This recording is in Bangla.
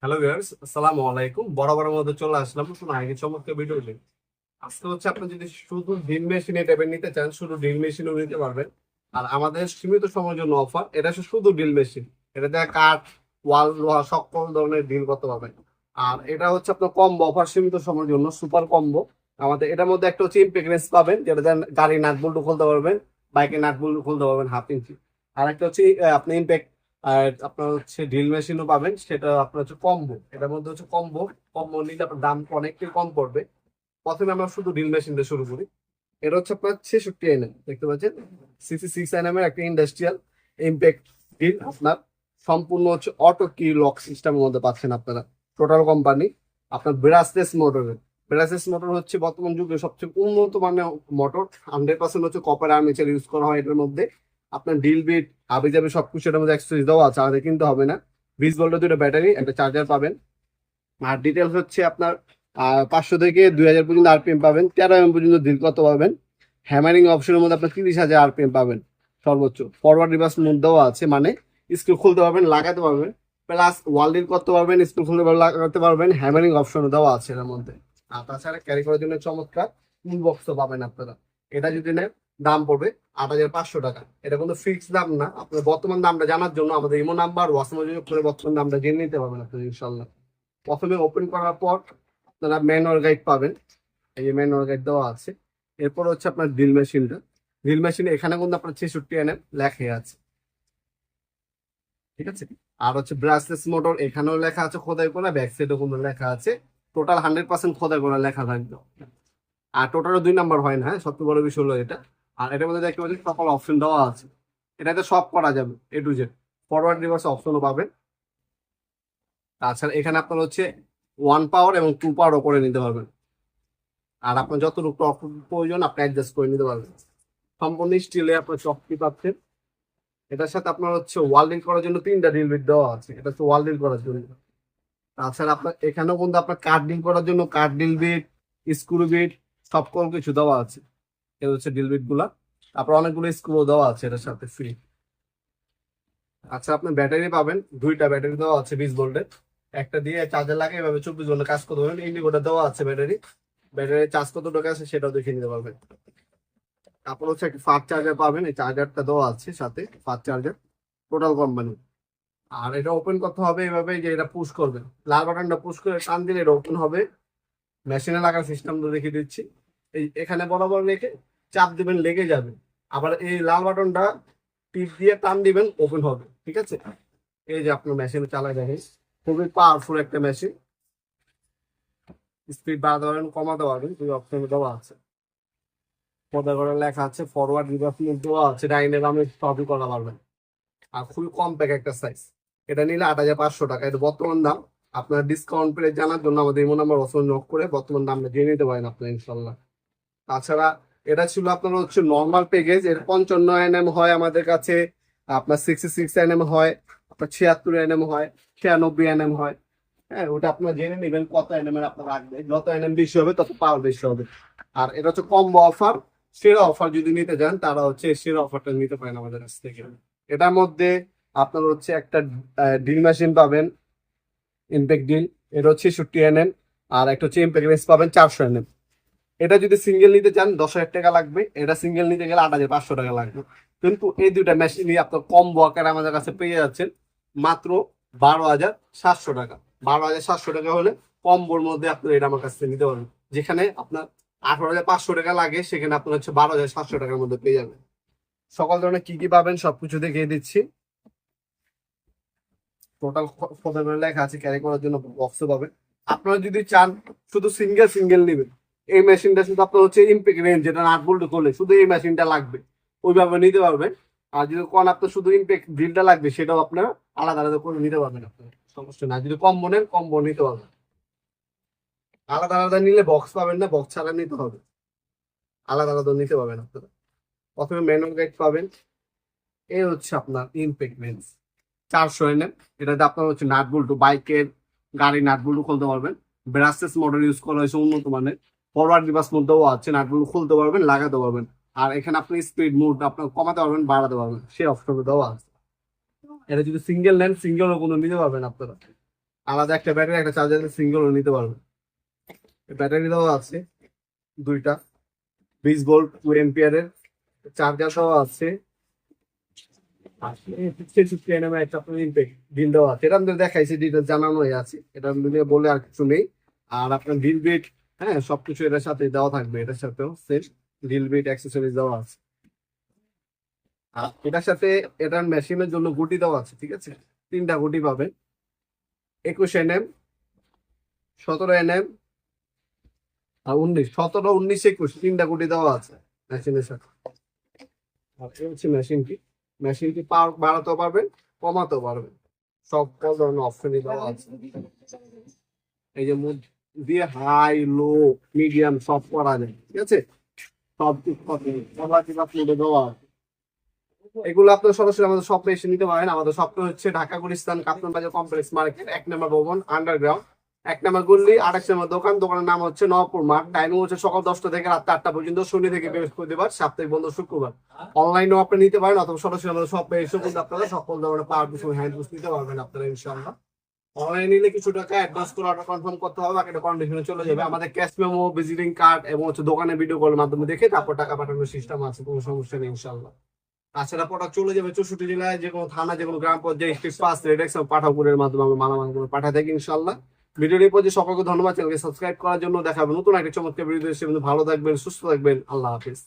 হ্যালো ভিউয়ার্স, আসসালামু আলাইকুম। বরাবরের মধ্যে চলে আসলাম নতুন আগে চমৎকার ভিডিও নিয়ে। আজকে হচ্ছে আপনি যদি শুধু ড্রিল মেশিন এই টাইপের নিতে চান, শুধু ড্রিল মেশিনও নিতে পারবেন। আর আমাদের সীমিত সময়ের জন্য অফার, এটা হচ্ছে শুধু ড্রিল মেশিন। এটা দিয়ে কাঠ, ওয়াল, লোহা সকল ধরনের ড্রিল করতে পারবেন। আর এটা হচ্ছে আপনার কম্বো অফার, সীমিত সময়ের জন্য সুপার কম্বো। আমাদের এটার মধ্যে একটা হচ্ছে ইমপ্যাক্ট রেঞ্জ পাবেন, যেটা দিয়ে গাড়ির নাট বল্টু খুলতে পারবেন, বাইকের নাট বল্টু খুলতে পারবেন 1/2 ইঞ্চি। আর একটা হচ্ছে আপনি ইমপ্যাক্ট, আর আপনার হচ্ছে ড্রিল মেশিনও পাবেন, সেটা আপনার হচ্ছে কম্বো। এটার মধ্যে হচ্ছে কম্বো। কম্বো নিলে আপনার দাম অনেকটাই কম পড়বে। প্রথমে আমরা শুধু ড্রিল মেশিন দিয়ে শুরু করি। এটা হচ্ছে আপনার 66 এনএম, দেখতে পাচ্ছেন 66 এনএম এর একটা ইন্ডাস্ট্রিয়াল ইমপ্যাক্ট ড্রিল। আপনার সম্পূর্ণ হচ্ছে অটো কি লক সিস্টেমের মধ্যে পাচ্ছেন আপনারা। টোটাল কোম্পানি আপনার ব্রাসলেস মোটরের। ব্রাসলেস মোটর হচ্ছে বর্তমান যুগে সবচেয়ে উন্নত মানের মোটর। 100% হচ্ছে কপার আর্মেচার ইউজ করা হয় এটার মধ্যে। আপনার ডিল বিট হাবি যাবে সবকিছু এটার মধ্যে অ্যাক্সেসরিজ দেওয়া আছে, আমাদের কিনতে হবে না। 20 ভোল্টের দুটো ব্যাটারি, একটা চার্জার পাবেন। আর ডিটেলস হচ্ছে আপনার 500 থেকে 2000 পর্যন্ত আরপিএম পাবেন, 13 এম পর্যন্ত ডিল করতে পারবেন। হ্যামারিং অপশনের মধ্যে আপনার 30,000 আরপিএম পাবেন সর্বোচ্চ। ফরওয়ার্ড রিভার্স মোড দেওয়া আছে, মানে স্ক্রু খুলতে পারবেন, লাগাতে পারবেন, প্লাস ওয়াল ডিল করতে পারবেন, স্ক্রু খুলতে পারবেন, লাগাতে পারবেন। হ্যামারিং অপশন দেওয়া আছে এর মধ্যে। আর তাছাড়া ক্যারি করার জন্য চমৎকার টুল বক্সও পাবেন আপনারা। এটা যদি নেন দাম পড়বে 8,500 টাকা। এটা কোনো ফিক্স দাম না, আপনার বর্তমান দামটা জানার জন্য আমাদের ইমো নাম্বার হোয়াটসঅ্যাপ করে বর্তমান দামটা জেনে নিতে পারবেন আপনারা ইনশাল্লাহ। প্রথমে ওপেন করার পর আপনারা ম্যানুয়াল গাইড পাবেন, এই যে ম্যানুয়াল গাইড দেওয়া আছে। এরপর হচ্ছে আপনার ড্রিল মেশিনটা। ড্রিল মেশিনে এখানে কিন্তু আপনার 66 এনএম লেখা আছে, ঠিক আছে। আর হচ্ছে ব্রাসলেস মোটর, এখানেও লেখা আছে খোদাই করা, ব্যাক সাইডেও কিন্তু লেখা আছে। টোটাল 100% খোদাই করা লেখা থাকবে। আর টোটালও 2 নাম্বার হয় না, হ্যাঁ, সবচেয়ে বড় বিষয় হলো এটা। আর এটার মধ্যে দেখতে পাচ্ছেন সকল অপশন দেওয়া আছে। এটাতে সব করা যাবে, A to Z। Forward reverse অপশনও পাবেন। তাছাড়া এখানে আপনার হচ্ছে 1 পাওয়ার এবং 2 পাওয়ারও করে নিতে পারবেন। আর আপনার যতটুকু টক প্রয়োজন আপনি অ্যাডজাস্ট করে নিতে পারবেন। সম্পূর্ণ স্টিলে আপনার চকটি পাচ্ছেন। এটার সাথে আপনার হচ্ছে ওয়ার্ল্ডিং করার জন্য 3টা ড্রিল বিট দেওয়া আছে, এটা হচ্ছে ওয়ার্ল্ডিং করার জন্য। তাছাড়া আপনার এখানেও কিন্তু আপনার কাঠ ডিল করার জন্য কাঠ ডিল বিট, স্ক্রু বিট, সকল কিছু দেওয়া আছে। এটা হচ্ছে ড্রিল বিট গুলা। তারপর অনেকগুলো স্ক্রু দেওয়া আছে এটার সাথে ফ্রি। আচ্ছা, আপনি ব্যাটারি পাবেন, 2টা ব্যাটারি দেওয়া আছে 20 ভোল্টের। একটা দিয়ে চার্জার লাগে, এভাবে 24 ঘন্টা কাজ করতে পারবেন। ইন্ডিকেটর দেওয়া আছে ব্যাটারি। ব্যাটারি চার্জ কত টাকা আছে সেটাও দেখে নিতে পারবেন। তারপর হচ্ছে একটা ফাস্ট চার্জার পাবেন, এই চার্জারটা দেওয়া আছে সাথে, ফাস্ট চার্জার টোটাল কোম্পানি। আর এটা ওপেন করতে হবে এভাবে, যে এটা পুশ করবেন, লাল বাটনটা পুশ করে টান দিলে এটা ওপেন হবে। মেশিনে লাগার সিস্টেমটা দেখিয়ে দিচ্ছি। এই এখানে বরাবর রেখে চাপ দিবেন, লেগে যাবে। আবার এই লাল বাটনটা টিপ দিয়ে টান দিবেন, ওপেন হবে, ঠিক আছে। এই যে আপনার মেশিন চালায় দেখেন, খুবই পাওয়ারফুল একটা মেশিন। স্পিড বাড়াতে পারবেন, কমাতে পারবেন, দুই অপশন দেওয়া আছে। পর্দা করে লেখা আছে, ফরওয়ার্ড রিভার্স দেওয়া আছে, ডাইনে বামে সবই করা পারবেন। আর খুবই কম্প্যাক্ট একটা সাইজ। এটা নিলে 8,500 টাকা, এটা বর্তমান দাম। আপনার ডিসকাউন্ট পেয়ে জানার জন্য আমাদের ইমো নাম্বার অসল নক করে বর্তমান দামটা জেনে নিতে পারেন আপনার ইনশাল্লাহ। তাছাড়া এটা ছিল আপনার হচ্ছে নর্মাল প্যাকেজ, এর 55 এনএম হয় আমাদের কাছে, আপনার 66 এনএম হয়, আপনার 76 এনএম হয়, 96 এনএম হয়। হ্যাঁ, ওটা আপনার জেনে নেবেন কত এনএম এর আপনার রাখবে। যত এনএম বেশি হবে তত পাওয়ার বেশি হবে। আর এটা হচ্ছে কম্বো অফার। সেরা অফার যদি নিতে চান তারা হচ্ছে সেরা অফারটা নিতে পারেন আমাদের কাছ থেকে। এটার মধ্যে আপনার হচ্ছে একটা ড্রিল মেশিন পাবেন, ইমপ্যাক্ট ডিল। এটা হচ্ছে 66 এনএম। আর একটা হচ্ছে ইমপ্যাক্ট রেঞ্জ পাবেন 400 এনএম। এটা যদি সিঙ্গেল নিতে চান 10,000 টাকা লাগবে, এটা সিঙ্গেল নিতে গেলে 8,500 টাকা লাগবে। কিন্তু এই দুইটা মেশিনই আপনার কম্বো আকারে আমাদের কাছে পেয়ে যাচ্ছেন মাত্র 12,700 টাকা। 12,700 টাকা হলে কম্বোর মধ্যে আপনার এটা আমার কাছ থেকে নিতে পারবেন। যেখানে আপনার 18,500 টাকা লাগে, সেখানে আপনার হচ্ছে 12,700 টাকার মধ্যে পেয়ে যাবেন। সকল ধরনের কি কি পাবেন সবকিছু দেখিয়ে দিচ্ছি। টোটাল কত করে লেখা আছে, ক্যারি করার জন্য বক্সও পাবেন। আপনারা যদি চান শুধু সিঙ্গেল সিঙ্গেল নেবেন, এই মেশিনটা শুধু আপনার হচ্ছে ইমপ্যাক্ট রেঞ্জ, যেটা নাট বল্টু করলে শুধু এই মেশিনটা লাগবে, ওইভাবে নিতে পারবেন। আর যদি কোন আপনার শুধু ইমপ্যাক্ট ড্রিলটা লাগবে, সেটাও আপনার আলাদা আলাদা করে নিতে পারবেন। আপনার সমস্যা না, যদি কম্বো নেন কম্বো নিতে পারবেন। আলাদা আলাদা নিলে বক্স পাবেন না, বক্স ছাড়া নিতে হবে। আলাদা আলাদা নিতে পারবেন আপনারা। প্রথমে ম্যানুয়াল গাইড পাবেন। এই হচ্ছে আপনার ইমপ্যাক্ট রেঞ্জ 400 এনএম। এটাতে আপনার হচ্ছে নাট বল্টু, বাইকের গাড়ি নাট বল্টু খুলতে পারবেন। ব্রাসলেস মডেল ইউজ করা হয়েছে উন্নত মানের। ফরওয়ার্ড রিভার্স মধ্যেও আছে, নাট বল্টু খুলতে পারবেন, লাগাতে পারবেন। আর এখানে আপনি স্পিড মোড আপনার কমাতে পারবেন, বাড়াতে পারবেন, সেই অপশন দেওয়া আছে। এটা যদি সিঙ্গেল নেন সিঙ্গেলও কোনো নিতে পারবেন আপনারা। আলাদা একটা ব্যাটারি, একটা চার্জার সিঙ্গেলও নিতে পারবেন। ব্যাটারি দেওয়া আছে দুইটা 20 ভোল্ট 2 এম্পিয়ারের, চার্জার দেওয়া আছে। আর 50 nm একটা আপনার ইনটেক বিল দেওয়া আছে, এটা আমাদের দেখাইছি, ডিটেলস জানানোই আছে, এটা নিয়ে বলে আর কিছু নেই। আর আপনার ড্রিল বিট, হ্যাঁ সবকিছু এটার সাথে দেওয়া থাকবে, এটার সাথেও সেম ড্রিল বিট অ্যাক্সেসরিজ দেওয়া আছে। আর এটার সাথে এটার মেশিনের জন্য গুটি দেওয়া আছে, ঠিক আছে, 3টা গুটি পাবেন, 21 nm, 17 nm আর 19, 17, 19, 21, 3টা গুটি দেওয়া আছে মেশিনের সাথে। আর এই হচ্ছে মেশিনটি, মেশিনটি পাওয়ার বাড়াতেও পারবেন, কমাতেও পারবেন, সব ধরনের অপশনই দেওয়া আছে। এই যে মুড দিয়ে হাই লো মিডিয়াম সব করা যায়, ঠিক আছে, সব কিছু দেওয়া আছে। এগুলো আপনার সরাসরি আমাদের শপে এসে নিতে পারেন। আমাদের শপটা হচ্ছে ঢাকা গুলিস্তান কাপ্তান বাজার কমপ্লেক্স মার্কেট, 1 নম্বর ভবন, আন্ডারগ্রাউন্ড, 1 নম্বর গল্লি, 28 নম্বর দোকান। দোকানের নাম হচ্ছে নবপুর মাঠ। টাইমিং হচ্ছে সকাল 10টা থেকে রাত 8টা পর্যন্ত, শনি থেকে বৃহস্পতিবার, সাপ্তাহিক বন্ধ শুক্রবার। অনলাইনেও আপনি নিতে পারেন অথবা সরাসরি আমাদের শপে এসে কিন্তু আপনারা সকল ধরনের পাওয়ার বুস হ্যান্ড বুস নিতে পারবেন আপনারা ইনশাআল্লাহ। অনলাইনে নিলে কিছু টাকা অ্যাডভান্স করে অর্ডার কনফার্ম করতে হবে, বাকিটা কন্ডিশনে চলে যাবে। আমাদের ক্যাশ মেমো, ভিজিটিং কার্ড এবং হচ্ছে দোকানে ভিডিও কলের মাধ্যমে দেখে তারপর টাকা পাঠানোর সিস্টেম আছে, কোনো সমস্যা নেই ইনশাআল্লাহ। তাছাড়া প্রোডাক্ট চলে যাবে 64 জেলায়, যে কোনো থানা, যে কোনো গ্রাম পর্যায়ে, স্টেট ফাস্ট রেডেক্স পাঠাপুরের মাধ্যমে আমরা মালামালগুলো পাঠা থাকি ইনশাআল্লাহ। ভিডিওর এই পর্যায়ে সকলকে ধন্যবাদ, চ্যানেলকে সাবস্ক্রাইব করার জন্য। দেখাবেন নতুন একটা চমৎকার ভিডিও, ভালো থাকবেন, সুস্থ থাকবেন, আল্লাহ হাফিজ।